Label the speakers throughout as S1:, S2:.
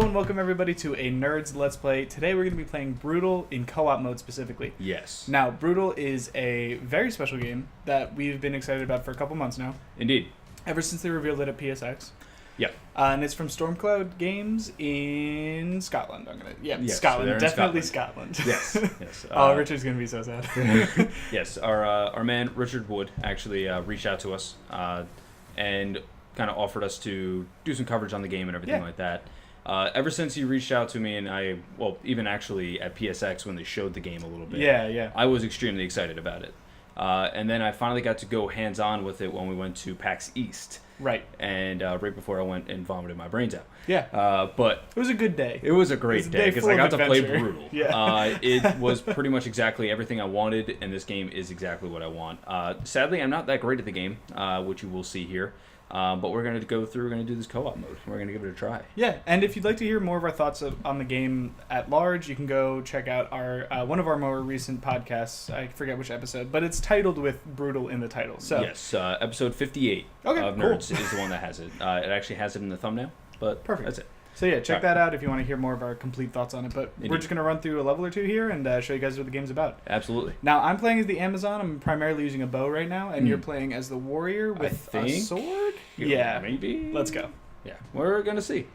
S1: and welcome everybody to a Nerds Let's Play. Today we're going to be playing Brutal in co-op mode specifically.
S2: Yes.
S1: Now, Brutal is a very special game that we've been excited about for a couple months now.
S2: Indeed.
S1: Ever since they revealed it at PSX.
S2: Yeah.
S1: And it's from Stormcloud Games in Scotland.
S2: Yes,
S1: Scotland.
S2: they're
S1: Definitely
S2: in
S1: Scotland.
S2: Yes. Yes.
S1: Oh, Richard's going to be so sad.
S2: Yes. Our man Richard Wood actually reached out to us and kind of offered us to do some coverage on the game and everything like that. Ever since he reached out to me, and even actually at PSX when they showed the game a little bit, I was extremely excited about it. And then I finally got to go hands-on with it when we went to PAX East.
S1: Right.
S2: And right before I went and vomited my brains out.
S1: Yeah.
S2: But
S1: it was a good day.
S2: It was a great day because I got to play Brutal.
S1: Yeah.
S2: It was pretty much exactly everything I wanted, and this game is exactly what I want. Sadly, I'm not that great at the game, which you will see here. But we're going to go through, we're going to do this co-op mode. We're going to give it a try.
S1: Yeah, and if you'd like to hear more of our thoughts on the game at large, you can go check out our one of our more recent podcasts. I forget which episode, but it's titled with Brutal in the title. So
S2: yes, episode 58 of Knerds is the one that has it. It actually has it in the thumbnail, but
S1: perfect.
S2: That's it.
S1: So yeah, check that out if you want to hear more of our complete thoughts on it. But
S2: Indeed.
S1: We're just going to run through a level or two here and show you guys what the game's about.
S2: Absolutely.
S1: Now, I'm playing as the Amazon. I'm primarily using a bow right now, and you're playing as the warrior with a sword? Yeah.
S2: Maybe?
S1: Let's go.
S2: Yeah, we're going to see.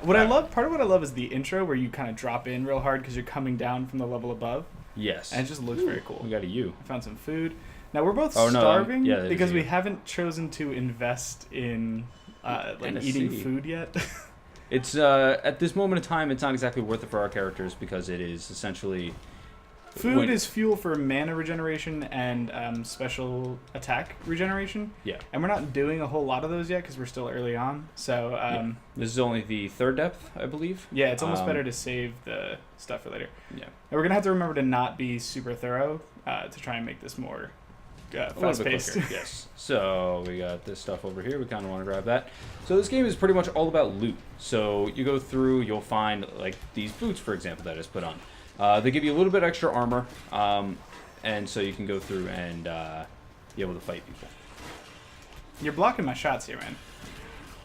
S1: Part of what I love is the intro where you kind of drop in real hard because you're coming down from the level above.
S2: Yes.
S1: And it just looks very cool.
S2: We got a U.
S1: I found some food. Now, we're both starving because we haven't chosen to invest in eating food yet.
S2: It's at this moment in time, it's not exactly worth it for our characters because it is essentially
S1: food is fuel for mana regeneration and special attack regeneration.
S2: Yeah, and
S1: we're not doing a whole lot of those yet because we're still early on. So
S2: this is only the third depth, I believe.
S1: Yeah, it's almost better to save the stuff for later.
S2: Yeah, and
S1: we're gonna have to remember to not be super thorough to try and make this more fast-paced.
S2: Yes. So we got this stuff over here. We kind of want to grab that. So this game is pretty much all about loot. So you go through, you'll find like these boots, for example, that is put on. They give you a little bit extra armor, and so you can go through and be able to fight people.
S1: You're blocking my shots here, man.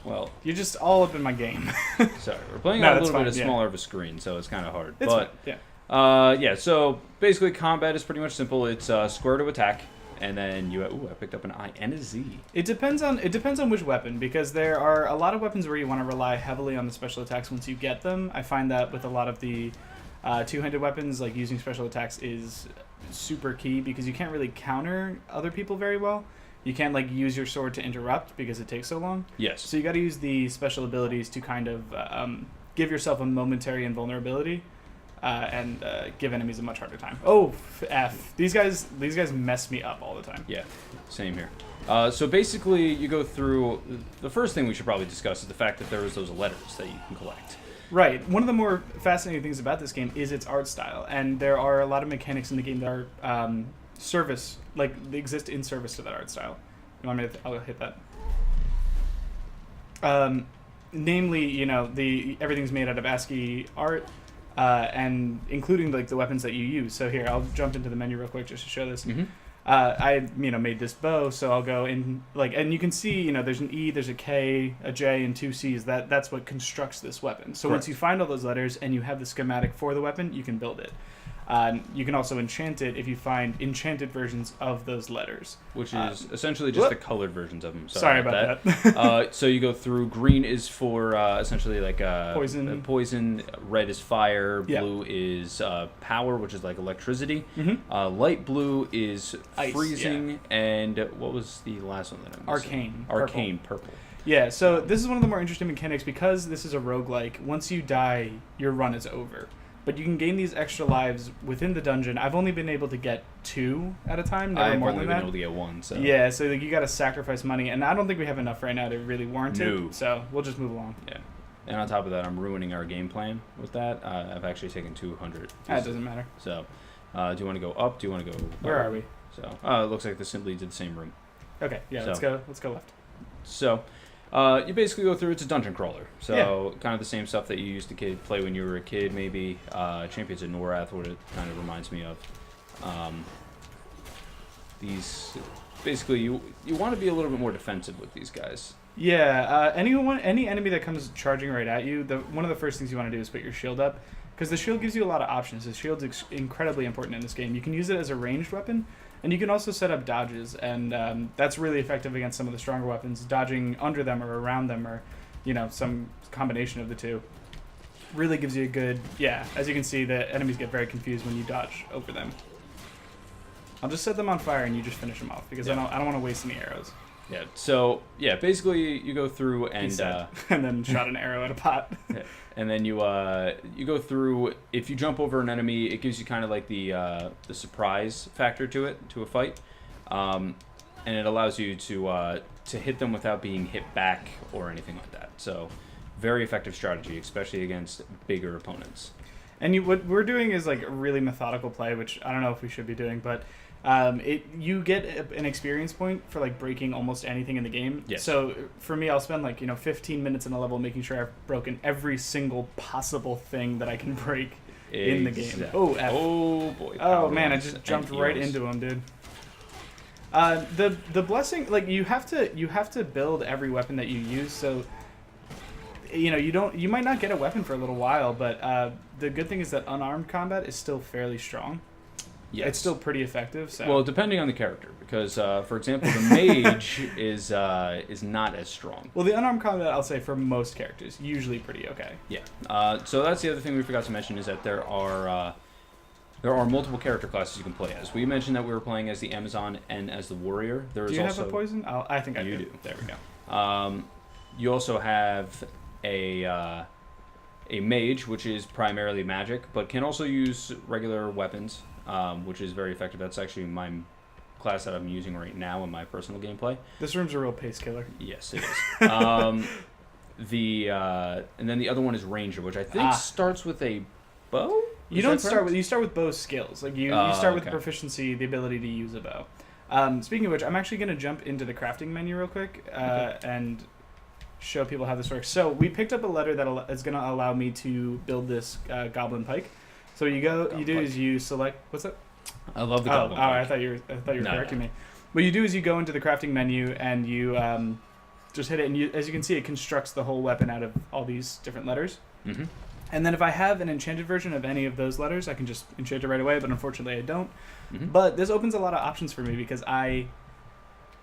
S2: Well,
S1: you're just all up in my game.
S2: Sorry, we're playing on a little bit smaller of a screen, so it's kind of hard. So basically combat is pretty much simple. It's square to attack. And then I picked up an I and a Z.
S1: It depends on which weapon, because there are a lot of weapons where you want to rely heavily on the special attacks once you get them. I find that with a lot of the two-handed weapons, like using special attacks is super key because you can't really counter other people very well. You can't like use your sword to interrupt because it takes so long.
S2: Yes.
S1: So you got to use the special abilities to kind of give yourself a momentary invulnerability. And give enemies a much harder time. Oh, F. These guys mess me up all the time.
S2: Yeah, same here. So basically, you go through... The first thing we should probably discuss is the fact that there is those letters that you can collect.
S1: Right. One of the more fascinating things about this game is its art style. And there are a lot of mechanics in the game that are they exist in service to that art style. You want me to... I'll hit that. Namely, everything's made out of ASCII art. And including like the weapons that you use. So here, I'll jump into the menu real quick just to show this.
S2: Mm-hmm.
S1: I made this bow, so I'll go in and you can see there's an E, there's a K, a J, and two C's. That's what constructs this weapon. So once you find all those letters and you have the schematic for the weapon, you can build it. You can also enchant it if you find enchanted versions of those letters. Which
S2: is essentially just the colored versions of them.
S1: Sorry about that.
S2: So you go through, green is for essentially like poison, red is fire, blue is power, which is like electricity.
S1: Mm-hmm.
S2: Light blue is
S1: ice,
S2: freezing, and what was the last one that I missed?
S1: Arcane
S2: purple.
S1: Yeah, so this is one of the more interesting mechanics because this is a roguelike. Once you die, your run is over. But you can gain these extra lives within the dungeon. I've only been able to get 2 at a time.
S2: I've only been able to get 1. So.
S1: Yeah, so you got to sacrifice money. And I don't think we have enough right now to really warrant it. So we'll just move along.
S2: Yeah. And on top of that, I'm ruining our game plan with that. I've actually taken 200.
S1: That doesn't matter.
S2: So do you want to go up? Do you want to go
S1: Where are we?
S2: So it looks like this simply did the same room.
S1: Okay, yeah, let's go left.
S2: So... you basically go through, it's a dungeon crawler. So kind of the same stuff that you used to play when you were a kid, maybe. Champions of Norath, what it kind of reminds me of. These, basically, you want to be a little bit more defensive with these guys.
S1: Yeah, any enemy that comes charging right at you, one of the first things you want to do is put your shield up, because the shield gives you a lot of options. The shield's incredibly important in this game. You can use it as a ranged weapon, and you can also set up dodges, and that's really effective against some of the stronger weapons. Dodging under them or around them, or some combination of the two, really gives you a good. Yeah, as you can see, the enemies get very confused when you dodge over them. I'll just set them on fire and you just finish them off because I don't want to waste any arrows.
S2: Yeah. So basically you go through and
S1: and then shot an arrow at a pot.
S2: Yeah. And then you go through. If you jump over an enemy, it gives you kind of like the surprise factor to it, to a fight, and it allows you to hit them without being hit back or anything like that. So very effective strategy, especially against bigger opponents.
S1: And what we're doing is like a really methodical play, which I don't know if we should be doing, but you get an experience point for like breaking almost anything in the game.
S2: Yes.
S1: So for me, I'll spend like 15 minutes in a level making sure I've broken every single possible thing that I can break in the game. Oh, F.
S2: Oh boy.
S1: Oh man, I just jumped right into him, dude. The blessing, like you have to build every weapon that you use. So you might not get a weapon for a little while, but the good thing is that unarmed combat is still fairly strong. Yeah, it's still pretty effective. So.
S2: Well, depending on the character, because for example, the mage is not as strong.
S1: Well, the unarmed combat, I'll say for most characters, usually pretty okay.
S2: Yeah. So that's the other thing we forgot to mention is that there are multiple character classes you can play as. We mentioned that we were playing as the Amazon and as the warrior. There is
S1: do you
S2: also
S1: have a poison? I think I do.
S2: You do.
S1: There we go.
S2: You also have a mage, which is primarily magic, but can also use regular weapons, which is very effective. That's actually my class that I'm using right now in my personal gameplay.
S1: This room's a real pace killer.
S2: Yes, it is. And then the other one is ranger, which I think starts with a bow.
S1: You start with bow skills. Like you start with proficiency, the ability to use a bow. Speaking of which, I'm actually going to jump into the crafting menu real quick and show people how this works. So we picked up a letter that is going to allow me to build this goblin pike. So you select. What's that?
S2: I love the goblin pike.
S1: I thought you were correcting me. What you do is you go into the crafting menu and you just hit it, and as you can see, it constructs the whole weapon out of all these different letters.
S2: Mm-hmm.
S1: And then if I have an enchanted version of any of those letters, I can just enchant it right away, but unfortunately I don't.
S2: Mm-hmm.
S1: But this opens a lot of options for me because I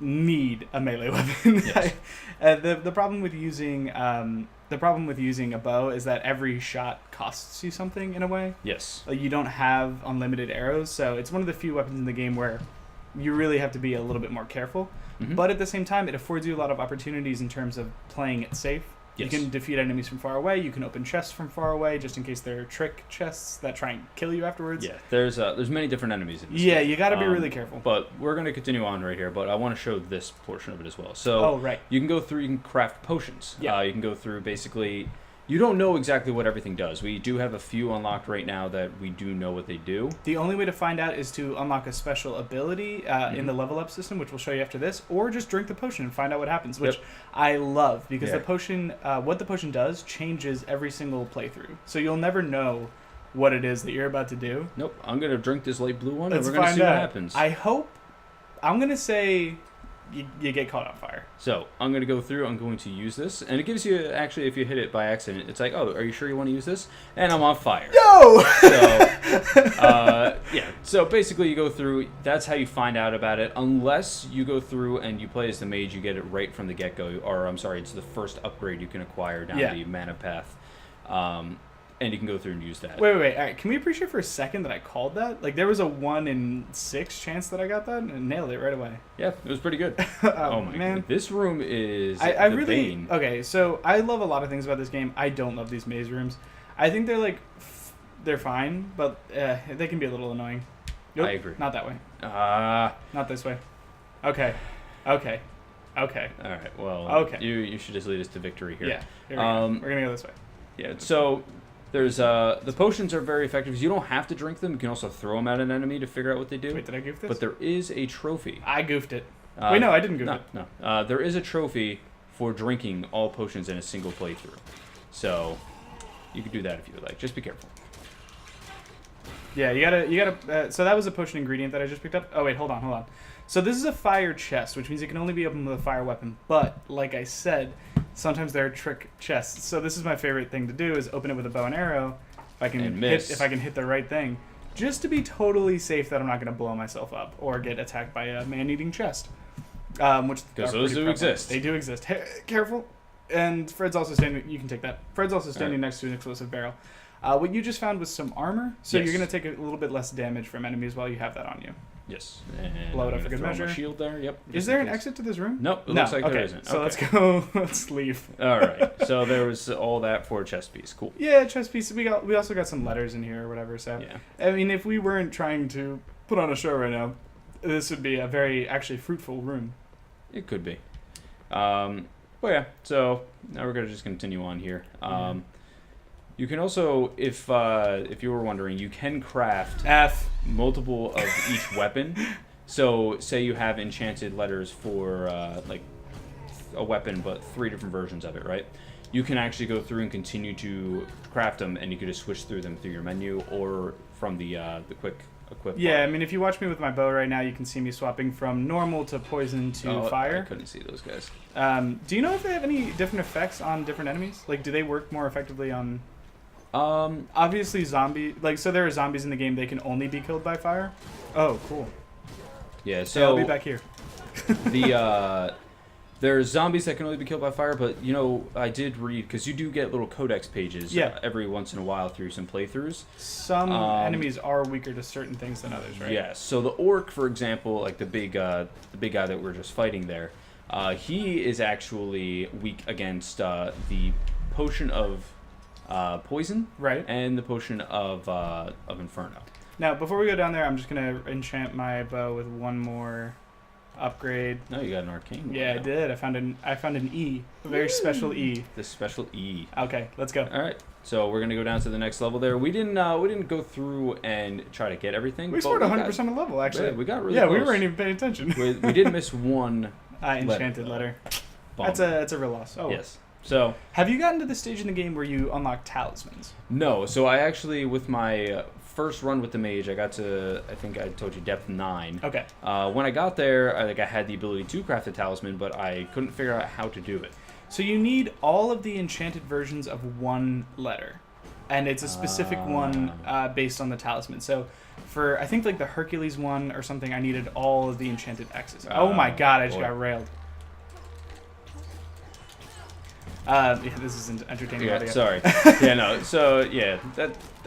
S1: need a melee weapon.
S2: Yes.
S1: The problem with using a bow is that every shot costs you something in a way.
S2: Yes.
S1: Like you don't have unlimited arrows, so it's one of the few weapons in the game where you really have to be a little bit more careful.
S2: Mm-hmm.
S1: But at the same time, it affords you a lot of opportunities in terms of playing it safe.
S2: Yes.
S1: You can defeat enemies from far away. You can open chests from far away, just in case they're trick chests that try and kill you afterwards.
S2: Yeah, there's many different enemies in this
S1: game.
S2: game.
S1: You got to be really careful.
S2: But we're going to continue on right here, but I want to show this portion of it as well. So
S1: right.
S2: You can go through, you can craft potions.
S1: Yeah.
S2: You can go through basically. You don't know exactly what everything does. We do have a few unlocked right now that we do know what they do.
S1: The only way to find out is to unlock a special ability in the level up system, which we'll show you after this, or just drink the potion and find out what happens, which I love because the potion, what the potion does changes every single playthrough. So you'll never know what it is that you're about to do.
S2: Nope. I'm going to drink this light blue one
S1: Let's
S2: and we're going to see what happens.
S1: I'm going to say you get caught on fire.
S2: So I'm going to go through. I'm going to use this, and it gives you actually, if you hit it by accident, it's like, oh, are you sure you want to use this? And I'm on fire.
S1: No.
S2: So yeah. So basically, you go through. That's how you find out about it. Unless you go through and you play as the mage, you get it right from the get go. Or I'm sorry, it's the first upgrade you can acquire down the mana path. And you can go through and use that.
S1: Wait. All right, can we appreciate for a second that I called that? Like, there was a 1 in 6 chance that I got that, and nailed it right away.
S2: Yeah, it was pretty good.
S1: Oh my
S2: man, God. This room is
S1: I really
S2: vein.
S1: Okay. So I love a lot of things about this game. I don't love these maze rooms. I think they're fine, but they can be a little annoying. Nope,
S2: I agree.
S1: Not that way. Not this way. Okay. All
S2: right. Well.
S1: Okay.
S2: You should just lead us to victory here.
S1: Yeah. Here we go. We're gonna go this way.
S2: Yeah. So. There's the potions are very effective. You don't have to drink them. You can also throw them at an enemy to figure out what they do.
S1: Wait, did I goof this?
S2: But there is a trophy.
S1: I goofed it. Wait, no, I didn't goof it.
S2: No. There is a trophy for drinking all potions in a single playthrough. So you can do that if you would like. Just be careful.
S1: Yeah, you gotta. So that was a potion ingredient that I just picked up. Oh wait, hold on. So this is a fire chest, which means it can only be opened with a fire weapon. But like I said, sometimes there are trick chests. So this is my favorite thing to do: is open it with a bow and arrow. If I can hit the right thing, just to be totally safe that I'm not going to blow myself up or get attacked by a man-eating chest. Which
S2: because those do exist.
S1: They do exist. Hey, careful. And Fred's also standing. You can take that. Fred's also standing next to an explosive barrel. What you just found was some armor, so you're going to take a little bit less damage from enemies while you have that on you.
S2: Yes. And
S1: blow it up for good measure.
S2: My shield there. Yep.
S1: Is there an exit to this room?
S2: Nope. It looks like there isn't.
S1: So let's go. Let's leave.
S2: All right. So there was all that for a chest piece. Cool.
S1: Yeah, chest piece. We also got some letters in here or whatever. So
S2: yeah.
S1: I mean, if we weren't trying to put on a show right now, this would be a very actually fruitful room.
S2: It could be. Well, yeah. So now we're gonna just continue on here. You can also, if you were wondering, you can craft multiple of each weapon. So, say you have enchanted letters for like a weapon, but 3 different versions of it, right? You can actually go through and continue to craft them, and you can just switch through them through your menu or from the quick equip.
S1: Yeah, I mean, if you watch me with my bow right now, you can see me swapping from normal to poison to fire.
S2: I couldn't see those guys.
S1: Do you know if they have any different effects on different enemies? Like, do they work more effectively on... obviously so there are zombies in the game, they can only be killed by fire. Oh, cool.
S2: Yeah, so
S1: I'll be back here.
S2: There's zombies that can only be killed by fire, but I did read, because you do get little codex pages every once in a while through some playthroughs.
S1: Some enemies are weaker to certain things than others, right?
S2: Yeah, so the orc, for example, like the big guy that we're just fighting there, he is actually weak against the potion of poison,
S1: right,
S2: and the potion of Inferno.
S1: Now, before we go down there, I'm just gonna enchant my bow with one more upgrade.
S2: No, you got an arcane.
S1: Yeah, I did. I found an E, a very special E.
S2: The special E.
S1: Okay, let's go.
S2: All right, so we're gonna go down to the next level. There, we didn't go through and try to get everything.
S1: We scored 100% of level, actually.
S2: Yeah, we got really close.
S1: We weren't even paying attention.
S2: we did miss one
S1: enchanted letter. That's a real loss. Oh
S2: yes. So,
S1: have you gotten to the stage in the game where you unlock talismans?
S2: No. So I actually, with my first run with the mage, I got to, I think I told you, depth 9.
S1: Okay.
S2: When I got there, I had the ability to craft a talisman, but I couldn't figure out how to do it.
S1: So you need all of the enchanted versions of one letter, and it's a specific one based on the talisman. So for, I think, like the Hercules one or something, I needed all of the enchanted X's. Oh my god, I just got railed. Yeah, this is entertaining.
S2: Yeah, sorry. Yeah, no. So yeah,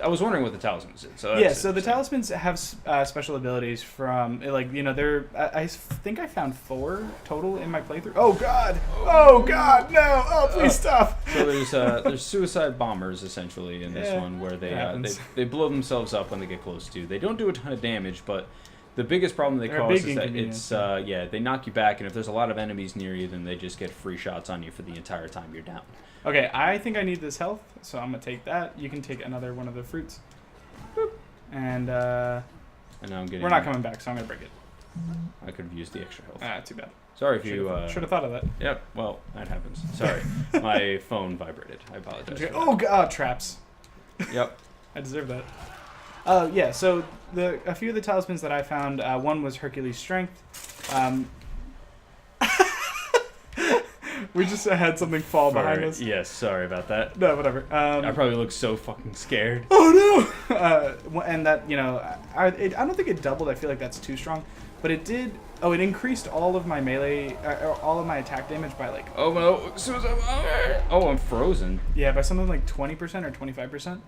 S2: I was wondering what the talismans did. So
S1: the talismans have special abilities from I think I found 4 total in my playthrough. Oh god! Oh god! No! Oh please stop!
S2: So there's suicide bombers essentially in this one where they blow themselves up when they get close to. They don't do a ton of damage, but the biggest problem they cause is that it's they knock you back, and if there's a lot of enemies near you, then they just get free shots on you for the entire time you're down.
S1: Okay, I think I need this health, so I'm gonna take that. You can take another one of the fruits. Boop. And now
S2: I'm getting.
S1: We're not coming back, so I'm gonna break it.
S2: I could have used the extra health.
S1: Too bad.
S2: Sorry if you
S1: should have thought of that.
S2: Yep. Well, that happens. Sorry, my phone vibrated. I apologize.
S1: Oh god, traps.
S2: Yep.
S1: I deserve that. Yeah, so a few of the talismans that I found, one was Hercules' Strength. We just had something fall behind us.
S2: Yes, sorry about that.
S1: No, whatever.
S2: I probably look so fucking scared.
S1: Oh no! And that, I don't think it doubled. I feel like that's too strong. But it did. Oh, it increased all of my melee, all of my attack damage by like.
S2: Oh no! Oh, I'm frozen.
S1: Yeah, by something like 20% or 25%,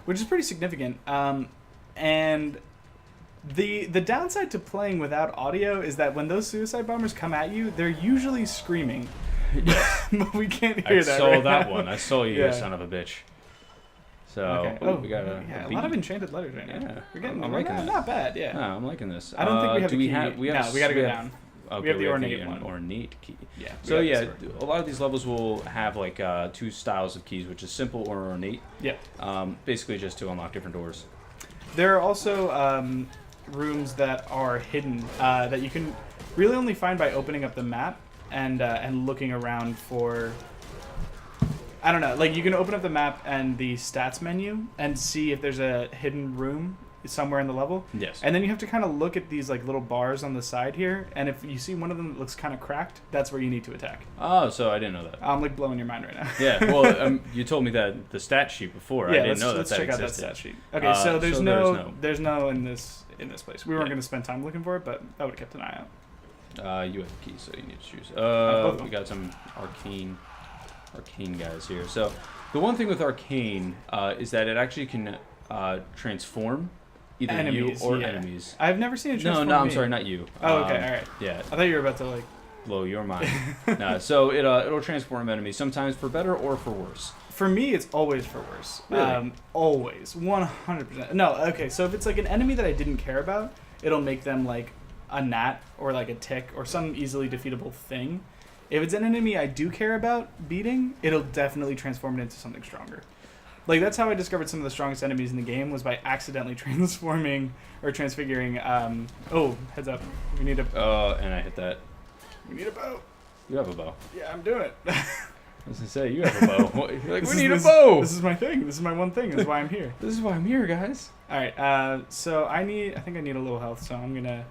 S1: which is pretty significant. And the downside to playing without audio is that when those suicide bombers come at you, they're usually screaming.
S2: Yes.
S1: But we can't hear that.
S2: I saw
S1: right
S2: that
S1: now.
S2: one. I saw you, son of a bitch. So we got
S1: a lot of enchanted letters right now.
S2: Yeah,
S1: We're getting.
S2: I'm liking that.
S1: Not bad. Yeah.
S2: No, I'm liking this.
S1: I don't think we have
S2: do
S1: the
S2: we
S1: key.
S2: Have, we have
S1: no, we got to go down.
S2: Okay,
S1: we have the ornate
S2: an
S1: one.
S2: Ornate key.
S1: Yeah.
S2: So yeah, a lot of these levels will have like 2 styles of keys, which is simple or ornate.
S1: Yeah.
S2: Basically just to unlock different doors.
S1: There are also rooms that are hidden that you can really only find by opening up the map and looking around for. I don't know. Like you can open up the map and the stats menu and see if there's a hidden room somewhere in the level.
S2: Yes.
S1: And then you have to kind of look at these like little bars on the side here, and if you see one of them that looks kind of cracked, that's where you need to attack.
S2: Oh, so I didn't know that.
S1: I'm like blowing your mind right now.
S2: Yeah, well, you told me that the stat sheet before.
S1: Yeah,
S2: I didn't know
S1: let's
S2: that
S1: check out
S2: existed.
S1: that stat sheet. Okay, so there's
S2: there's
S1: no in this place. We weren't going to spend time looking for it, but I would have kept an eye out.
S2: You have the key, so you need to choose. We got some arcane guys here. So the one thing with arcane is that it actually can transform either
S1: Enemies,
S2: you or
S1: yeah.
S2: enemies.
S1: I've never seen it transform
S2: No, I'm
S1: me.
S2: sorry, not you.
S1: Oh, okay, all right.
S2: Yeah,
S1: I thought you were about to like
S2: blow your mind. No, so it'll transform enemies sometimes for better or for worse.
S1: For me, it's always for worse.
S2: Really?
S1: Always, 100%. No, okay. So if it's like an enemy that I didn't care about, it'll make them like a gnat or like a tick or some easily defeatable thing. If it's an enemy I do care about beating, it'll definitely transform it into something stronger. Like, that's how I discovered some of the strongest enemies in the game, was by accidentally transforming or transfiguring. Oh, heads up. We need a.
S2: Oh, and I hit that.
S1: We need a bow.
S2: You have a bow.
S1: Yeah, I'm doing it.
S2: I was gonna say, you have a bow. You're like, we need a
S1: this,
S2: bow!
S1: This is my thing. This is my one thing. This is why I'm here.
S2: This is why I'm here, guys.
S1: Alright, so I think I need a little health, so I'm gonna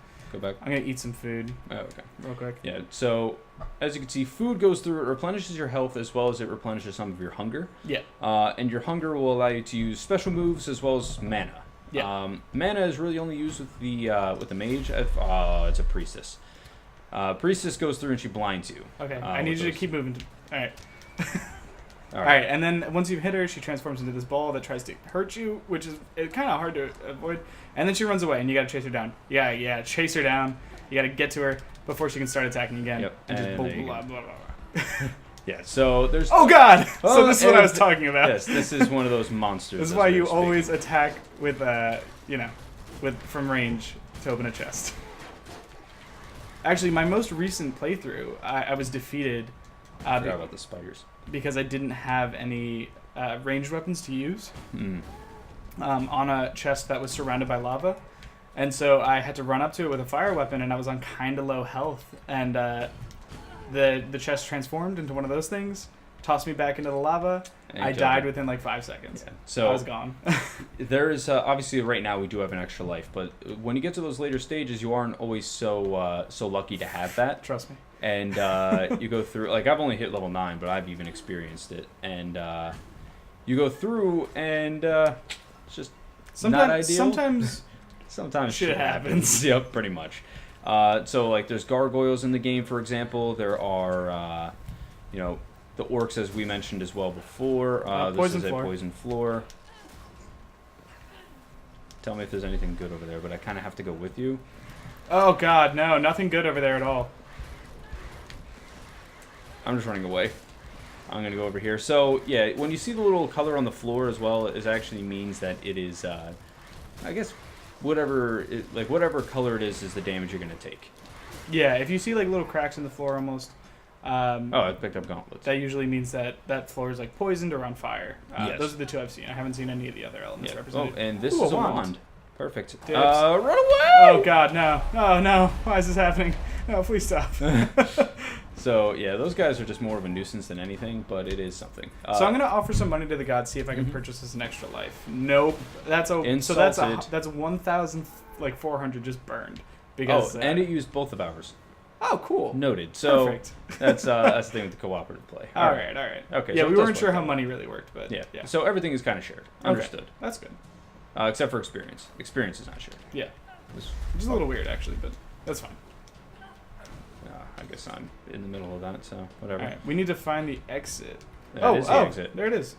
S1: eat some food.
S2: Oh, okay.
S1: Real quick.
S2: Yeah, so as you can see, food goes through, it replenishes your health as well as it replenishes some of your hunger.
S1: Yeah.
S2: And your hunger will allow you to use special moves as well as mana.
S1: Yeah.
S2: Mana is really only used with the mage. It's a priestess. Priestess goes through and she blinds you.
S1: Okay, I need you to keep moving. Alright.
S2: All
S1: right, and then once you've hit her, she transforms into this ball that tries to hurt you, which is kind of hard to avoid. And then she runs away, and you gotta chase her down. Yeah, chase her down. You gotta get to her before she can start attacking again.
S2: Yep.
S1: And just
S2: And
S1: blah, blah, blah, blah.
S2: Yeah, so there's...
S1: Oh, God!
S2: Oh,
S1: So this is what I was talking about.
S2: Yes, this is one of those monsters.
S1: This is why you always attack with, from range to open a chest. Actually, my most recent playthrough, I was defeated...
S2: I forgot about the spiders.
S1: Because I didn't have any ranged weapons to use
S2: Mm.
S1: On a chest that was surrounded by lava. And so I had to run up to it with a fire weapon, and I was on kind of low health. And the chest transformed into one of those things, tossed me back into the lava. I died within like 5 seconds.
S2: Yeah. So
S1: I was gone.
S2: There is obviously right now we do have an extra life, but when you get to those later stages, you aren't always so lucky to have that.
S1: Trust me.
S2: And you go through, like, I've only hit level 9, but I've even experienced it. And you go through, and it's just not ideal. Sometimes shit happens. Yep, pretty much. So, like, there's gargoyles in the game, for example. There are, the orcs, as we mentioned as well before. This is a poison floor. Tell me if there's anything good over there, but I kind of have to go with you.
S1: Oh, God, no. Nothing good over there at all.
S2: I'm just running away. I'm going to go over here. So, yeah, when you see the little color on the floor as well, it actually means that it is, I guess, whatever color it is the damage you're going to take.
S1: Yeah, if you see, like, little cracks in the floor almost...
S2: I picked up gauntlets.
S1: That usually means that floor is, like, poisoned or on fire.
S2: Yes.
S1: Those are the two I've seen. I haven't seen any of the other elements represented.
S2: Oh, and this is a wand. Perfect.
S1: Dibs.
S2: Run away!
S1: Oh, God, no. Oh, no. Why is this happening? No, please stop.
S2: So, yeah, those guys are just more of a nuisance than anything, but it is something.
S1: So I'm going to offer some money to the gods, see if I can purchase this an extra life. Nope. That's 1,400 just burned. Because,
S2: and it used both of ours.
S1: Oh, cool.
S2: Noted. So
S1: perfect.
S2: that's the thing with the cooperative play.
S1: All right.
S2: Okay.
S1: Yeah,
S2: so
S1: we weren't sure how money really worked, but
S2: yeah. So everything is kind of shared. Understood.
S1: Okay. That's good.
S2: Except for experience. Experience is not shared.
S1: Yeah. Which is a little weird, actually, but that's fine.
S2: I guess I'm in the middle of that, so whatever.
S1: All right. We need to find the exit.
S2: That is the exit.
S1: There it is.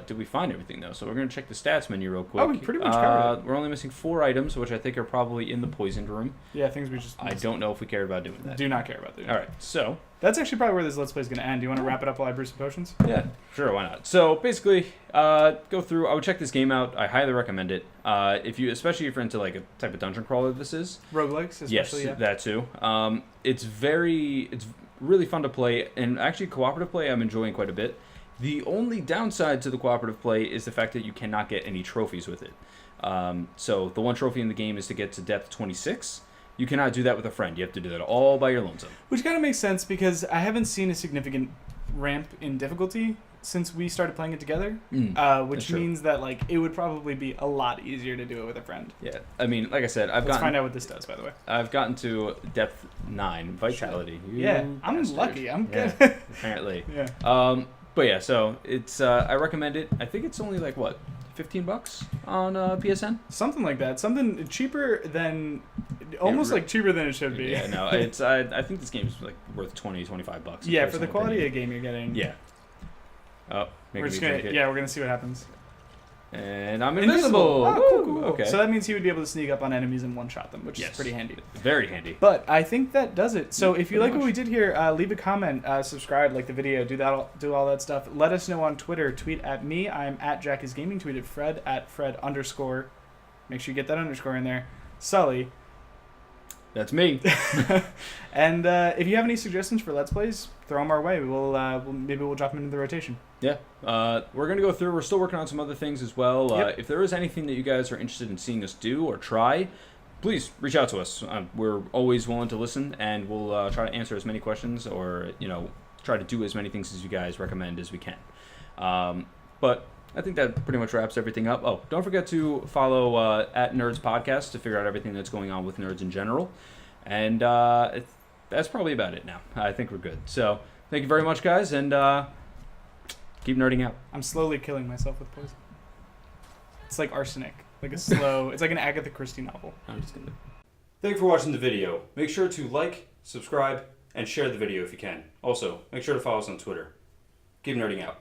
S2: Did we find everything, though? So we're going to check the stats menu real quick.
S1: Oh, we pretty much covered it.
S2: We're only missing 4 items, which I think are probably in the poisoned room.
S1: Yeah, things we just...
S2: I don't know if we care about doing that.
S1: Do not care about doing that.
S2: All right, so...
S1: That's actually probably where this Let's Play is going to end. Do you want to wrap it up while I brew some potions?
S2: Yeah, sure, why not? So, basically, go through... I would check this game out. I highly recommend it. Especially if you're into, like, a type of dungeon crawler this is.
S1: Roguelikes, especially,
S2: yes, that too. It's really fun to play, and actually cooperative play I'm enjoying quite a bit. The only downside to the cooperative play is the fact that you cannot get any trophies with it. So the one trophy in the game is to get to depth 26. You cannot do that with a friend. You have to do that all by your lonesome.
S1: Which kind of makes sense because I haven't seen a significant ramp in difficulty since we started playing it together, which means that like it would probably be a lot easier to do it with a friend.
S2: Yeah, I mean, like I said,
S1: Let's find out what this does, by the way.
S2: I've gotten to depth 9, Vitality.
S1: I'm lucky. I'm good.
S2: Apparently.
S1: Yeah.
S2: But yeah, so it's I recommend it. I think it's only like what, $15 on PSN.
S1: Something like that. Something cheaper than, almost like cheaper than it should be.
S2: Yeah, no, it's I think this game's like worth $20-$25.
S1: Yeah, for the quality of game you're getting.
S2: Yeah. Oh,
S1: we're gonna see what happens.
S2: And I'm invisible.
S1: Oh, cool.
S2: Okay.
S1: So that means he would be able to sneak up on enemies and one-shot them, which is pretty handy.
S2: Very handy.
S1: But I think that does it. So if you like what we did here, leave a comment, subscribe, like the video, do all that stuff. Let us know on Twitter. Tweet at me. I'm at Jackie's Gaming. Tweet at Fred at Fred_. Make sure you get that underscore in there. Sully.
S2: That's me.
S1: And if you have any suggestions for Let's Plays, throw them our way. Maybe we'll drop them into the rotation.
S2: Yeah. We're going to go through. We're still working on some other things as well. If there is anything that you guys are interested in seeing us do or try, please reach out to us. We're always willing to listen, and we'll try to answer as many questions or, try to do as many things as you guys recommend as we can. But I think that pretty much wraps everything up. Oh, don't forget to follow at Knerds Podcast to figure out everything that's going on with nerds in general. And that's probably about it now. I think we're good. So thank you very much, guys, and keep nerding out.
S1: I'm slowly killing myself with poison. It's like arsenic. Like a slow... It's like an Agatha Christie novel.
S2: I'm just gonna... Thank you for watching the video. Make sure to like, subscribe, and share the video if you can. Also, make sure to follow us on Twitter. Keep nerding out.